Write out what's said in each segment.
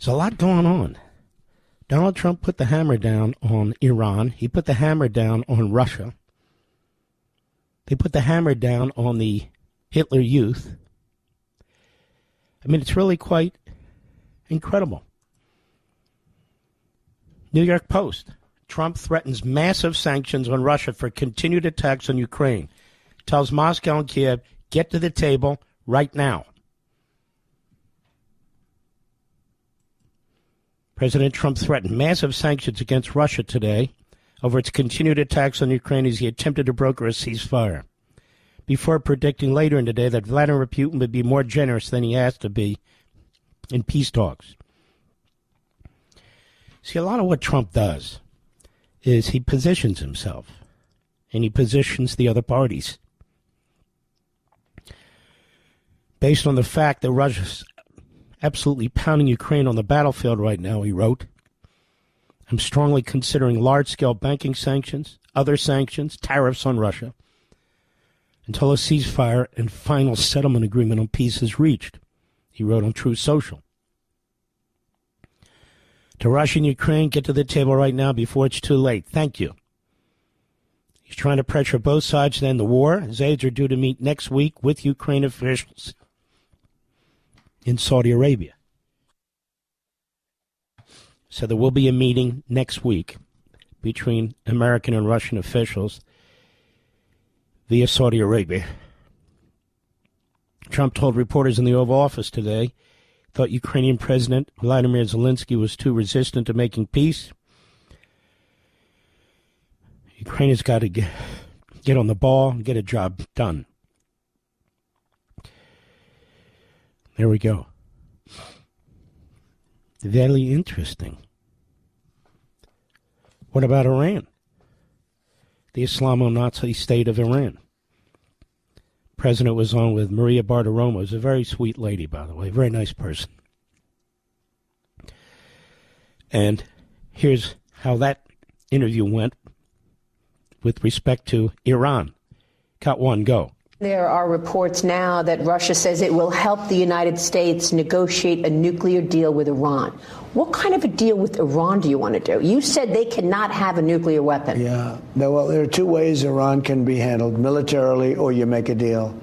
There's a lot going on. Donald Trump put the hammer down on Iran. He put the hammer down on Russia. They put the hammer down on the Hitler Youth. I mean, it's really quite incredible. New York Post. Trump threatens massive sanctions on Russia for continued attacks on Ukraine. Tells Moscow and Kiev, get to the table right now. President Trump threatened massive sanctions against Russia today over its continued attacks on Ukraine as he attempted to broker a ceasefire, before predicting later in the day that Vladimir Putin would be more generous than he asked to be in peace talks. See, a lot of what Trump does is he positions himself, and he positions the other parties based on the fact that Russia's absolutely pounding Ukraine on the battlefield right now, he wrote. I'm strongly considering large-scale banking sanctions, other sanctions, tariffs on Russia, until a ceasefire and final settlement agreement on peace is reached, he wrote on Truth Social. To Russia and Ukraine, get to the table right now before it's too late. Thank you. He's trying to pressure both sides to end the war. His aides are due to meet next week with Ukraine officials in Saudi Arabia. So there will be a meeting next week between American and Russian officials via Saudi Arabia. Trump told reporters in the Oval Office today thought Ukrainian President Vladimir Zelensky was too resistant to making peace. Ukraine has got to get on the ball and get a job done. There we go. Very interesting. What about Iran? The Islamo-Nazi state of Iran. President was on with Maria Bartiromo, who's a very sweet lady, by the way, very nice person. And here's how that interview went with respect to Iran. Cut one, go. There are reports now that Russia says it will help the United States negotiate a nuclear deal with Iran. What kind of a deal with Iran do you want to do? You said they cannot have a nuclear weapon. Yeah. Well, there are two ways Iran can be handled, militarily or you make a deal.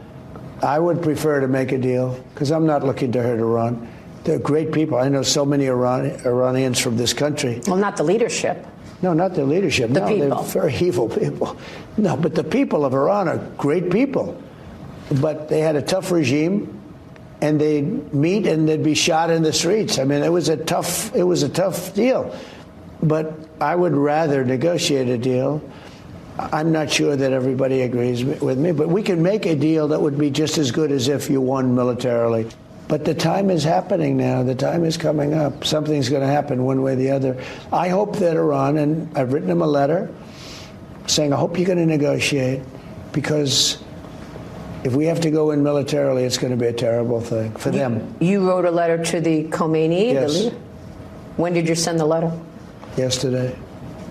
I would prefer to make a deal because I'm not looking to hurt Iran. They're great people. I know so many Iranians from this country. Well, not the leadership. No, not the leadership. The people. They're very evil people. No, but the people of Iran are great people. But they had a tough regime, and they'd meet and they'd be shot in the streets. I mean, it was a tough deal. But I would rather negotiate a deal. I'm not sure that everybody agrees with me, but we can make a deal that would be just as good as if you won militarily. But the time is happening now. The time is coming up. Something's going to happen one way or the other. I hope that Iran, and I've written them a letter saying, I hope you're going to negotiate, because if we have to go in militarily, it's going to be a terrible thing for them. You wrote a letter to the Khomeini? Yes. The leader? When did you send the letter? Yesterday.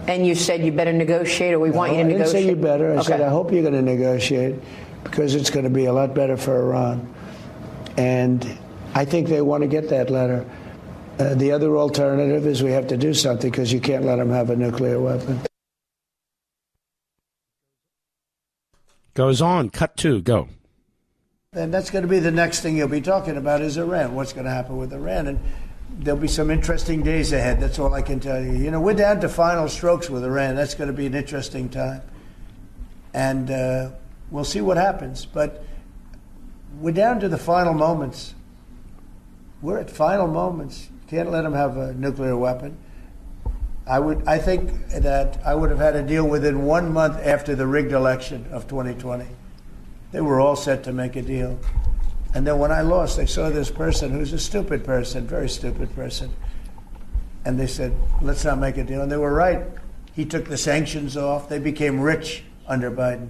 And you said you better negotiate, or we want you to negotiate? I didn't say you better. I said, Okay. I hope you're going to negotiate, because it's going to be a lot better for Iran. And I think they want to get that letter. The other alternative is we have to do something, because you can't let them have a nuclear weapon. Goes on. Cut two. Go. And that's going to be the next thing you'll be talking about is Iran. What's going to happen with Iran? And there'll be some interesting days ahead. That's all I can tell you. You know, we're down to final strokes with Iran. That's going to be an interesting time. And we'll see what happens. But we're down to the final moments. We're at final moments. Can't let them have a nuclear weapon. I think that I would have had a deal within 1 month after the rigged election of 2020. They were all set to make a deal. And then when I lost, they saw this person who's a stupid person, very stupid person. And they said, let's not make a deal. And they were right. He took the sanctions off. They became rich under Biden.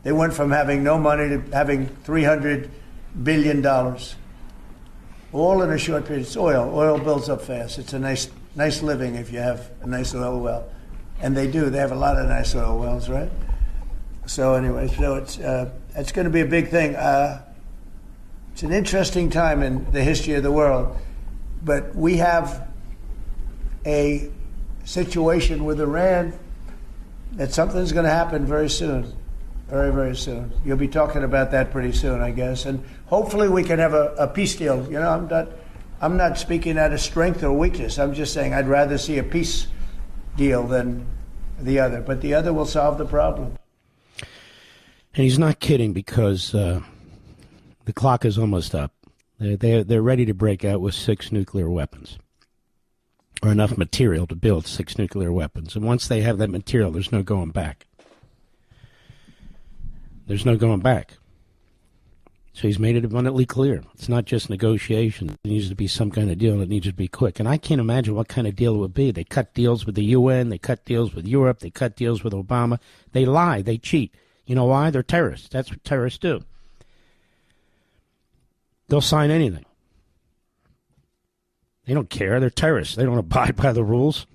They went from having no money to having $300 billion. All in a short period. It's oil. Oil builds up fast. It's a nice living if you have a nice oil well. And they do. They have a lot of nice oil wells, right? So anyway, it's going to be a big thing. It's an interesting time in the history of the world. But we have a situation with Iran that something's going to happen very soon. Very, very soon. You'll be talking about that pretty soon, I guess. And hopefully we can have a peace deal. You know, I'm not speaking out of strength or weakness. I'm just saying I'd rather see a peace deal than the other. But the other will solve the problem. And he's not kidding, because the clock is almost up. They're ready to break out with 6 nuclear weapons, or enough material to build 6 nuclear weapons. And once they have that material, there's no going back. There's no going back. So he's made it abundantly clear. It's not just negotiations. It needs to be some kind of deal, and it needs to be quick. And I can't imagine what kind of deal it would be. They cut deals with the UN. They cut deals with Europe. They cut deals with Obama. They lie. They cheat. You know why? They're terrorists. That's what terrorists do. They'll sign anything. They don't care. They're terrorists. They don't abide by the rules.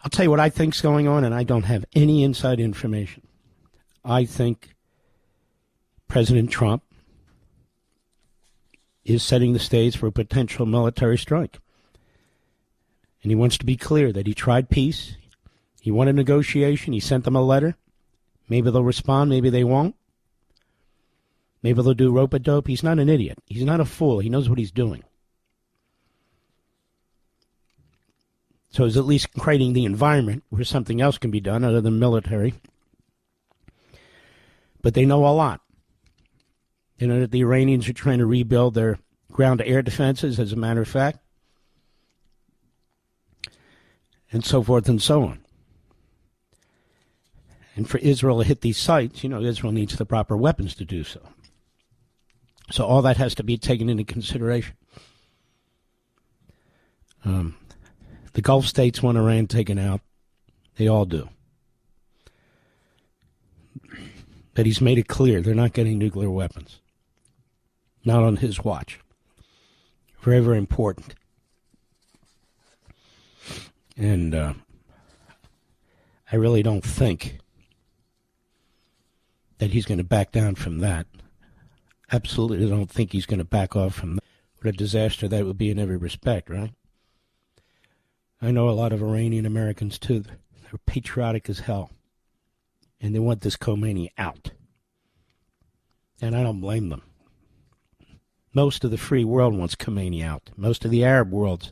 I'll tell you what I think's going on, and I don't have any inside information. I think President Trump is setting the stage for a potential military strike. And he wants to be clear that he tried peace. He wanted negotiation. He sent them a letter. Maybe they'll respond. Maybe they won't. Maybe they'll do rope-a-dope. He's not an idiot. He's not a fool. He knows what he's doing. So he's at least creating the environment where something else can be done other than military. But they know a lot. They know that the Iranians are trying to rebuild their ground-to-air defenses, as a matter of fact, and so forth and so on. And for Israel to hit these sites, you know, Israel needs the proper weapons to do so. So all that has to be taken into consideration. The Gulf states want Iran taken out. They all do. But he's made it clear they're not getting nuclear weapons. Not on his watch. Very, very important. And I really don't think that he's going to back down from that. Absolutely don't think he's going to back off from that. What a disaster that would be in every respect, right? I know a lot of Iranian Americans, too. They're patriotic as hell. And they want this Khomeini out. And I don't blame them. Most of the free world wants Khomeini out. Most of the Arab world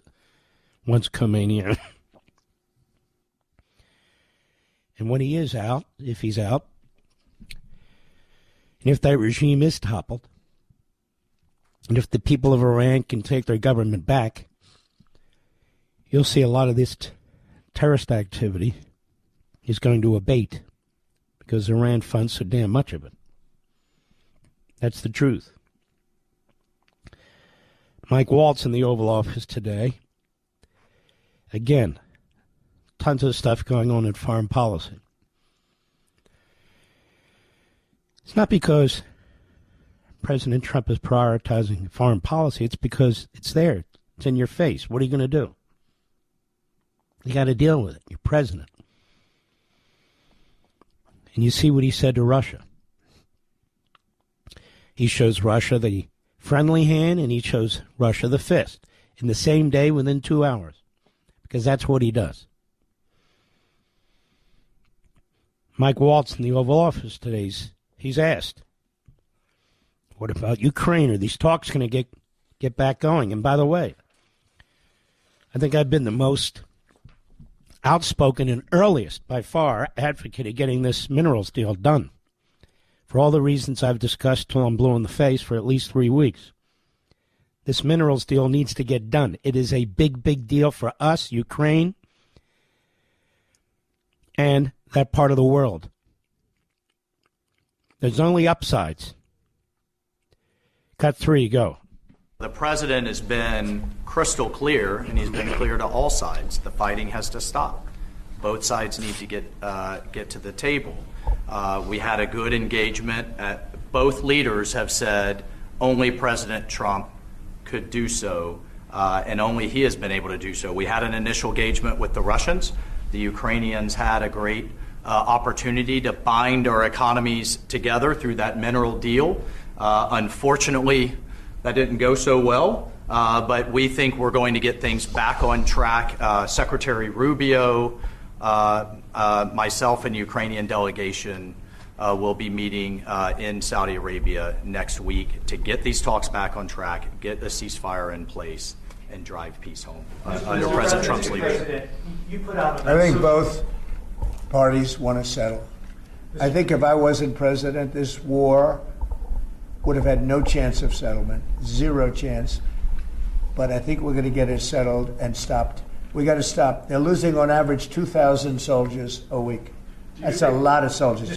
wants Khomeini out. And when he is out, if he's out, and if that regime is toppled, and if the people of Iran can take their government back, you'll see a lot of this terrorist activity is going to abate, because Iran funds so damn much of it. That's the truth. Mike Waltz in the Oval Office today. Again, tons of stuff going on in foreign policy. It's not because President Trump is prioritizing foreign policy. It's because it's there. It's in your face. What are you going to do? You got to deal with it. You're president. And you see what he said to Russia. He shows Russia the friendly hand, and he shows Russia the fist in the same day within 2 hours, because that's what he does. Mike Waltz in the Oval Office today, he's asked, what about Ukraine? Are these talks going to get back going? And by the way, I think I've been the most outspoken and earliest, by far, advocate of getting this minerals deal done. For all the reasons I've discussed till I'm blue in the face for at least 3 weeks. This minerals deal needs to get done. It is a big, big deal for us, Ukraine, and that part of the world. There's only upsides. Cut 3, go. The president has been crystal clear, and he's been clear to all sides. The fighting has to stop. Both sides need to get to the table. We had a good engagement. Both leaders have said only President Trump could do so, and only he has been able to do so. We had an initial engagement with the Russians. The Ukrainians had a great opportunity to bind our economies together through that mineral deal. Unfortunately, that didn't go so well. But we think we're going to get things back on track. Secretary Rubio, myself, and Ukrainian delegation will be meeting in Saudi Arabia next week to get these talks back on track, get a ceasefire in place, and drive peace home under President Trump's leadership. I think both parties want to settle. I think if I wasn't president, this war would have had no chance of settlement, zero chance. But I think we're going to get it settled and stopped. We got to stop. They're losing on average 2,000 soldiers a week. That's a lot of soldiers.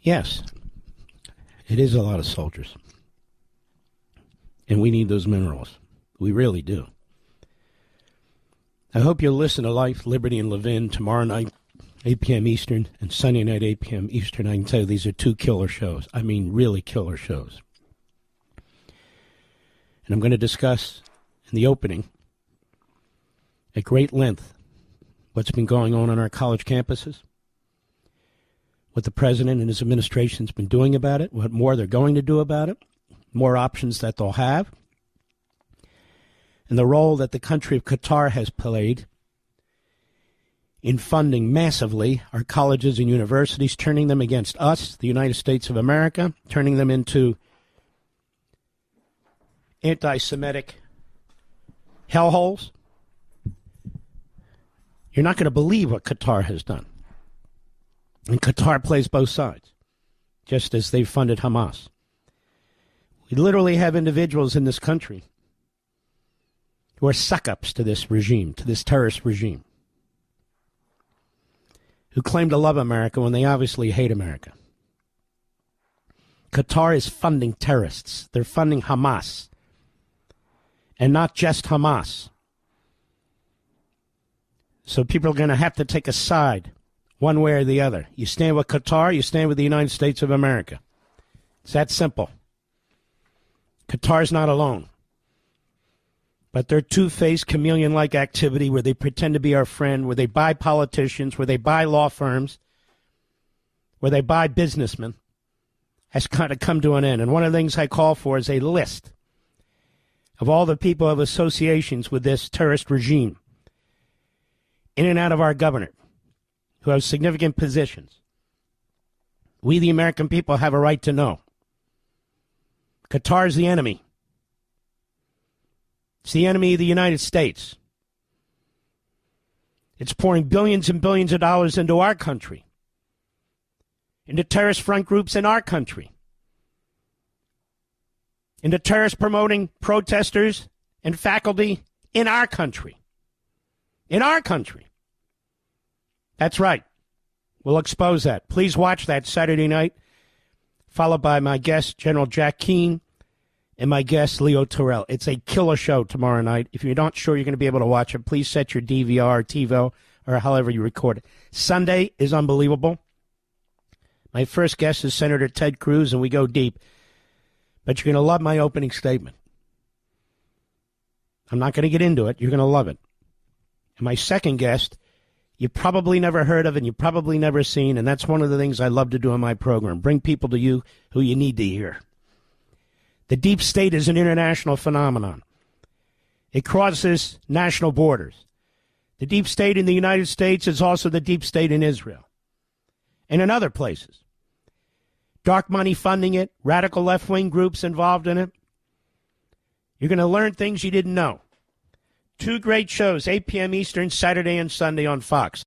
Yes, it is a lot of soldiers. And we need those minerals. We really do. I hope you'll listen to Life, Liberty, and Levin tomorrow night, 8 p.m. Eastern, and Sunday night, 8 p.m. Eastern. I can tell you these are two killer shows. I mean, really killer shows. And I'm going to discuss in the opening at great length what's been going on our college campuses, what the president and his administration's been doing about it, what more they're going to do about it, more options that they'll have, and the role that the country of Qatar has played in funding massively our colleges and universities, turning them against us, the United States of America, turning them into anti-Semitic hellholes. You're not going to believe what Qatar has done. And Qatar plays both sides, just as they've funded Hamas. We literally have individuals in this country who are suck-ups to this regime, to this terrorist regime, who claim to love America when they obviously hate America. Qatar is funding terrorists. They're funding Hamas. And not just Hamas. So people are going to have to take a side, one way or the other. You stand with Qatar, you stand with the United States of America. It's that simple. Qatar's not alone. But their two-faced, chameleon-like activity where they pretend to be our friend, where they buy politicians, where they buy law firms, where they buy businessmen, has kind of come to an end. And one of the things I call for is a list of all the people who have associations with this terrorist regime in and out of our government, who have significant positions. We, the American people, have a right to know. Qatar is the enemy. It's the enemy of the United States. It's pouring billions and billions of dollars into our country, into terrorist front groups in our country, into terrorist promoting protesters and faculty in our country. In our country. That's right. We'll expose that. Please watch that Saturday night, followed by my guest, General Jack Keane, and my guest, Leo Terrell. It's a killer show tomorrow night. If you're not sure you're going to be able to watch it, please set your DVR or TiVo or however you record it. Sunday is unbelievable. My first guest is Senator Ted Cruz, and we go deep. But you're going to love my opening statement. I'm not going to get into it. You're going to love it. And my second guest, you probably never heard of and you probably never seen, and that's one of the things I love to do on my program, bring people to you who you need to hear. The deep state is an international phenomenon. It crosses national borders. The deep state in the United States is also the deep state in Israel and in other places. Dark money funding it, radical left-wing groups involved in it. You're going to learn things you didn't know. Two great shows, 8 p.m. Eastern, Saturday and Sunday on Fox.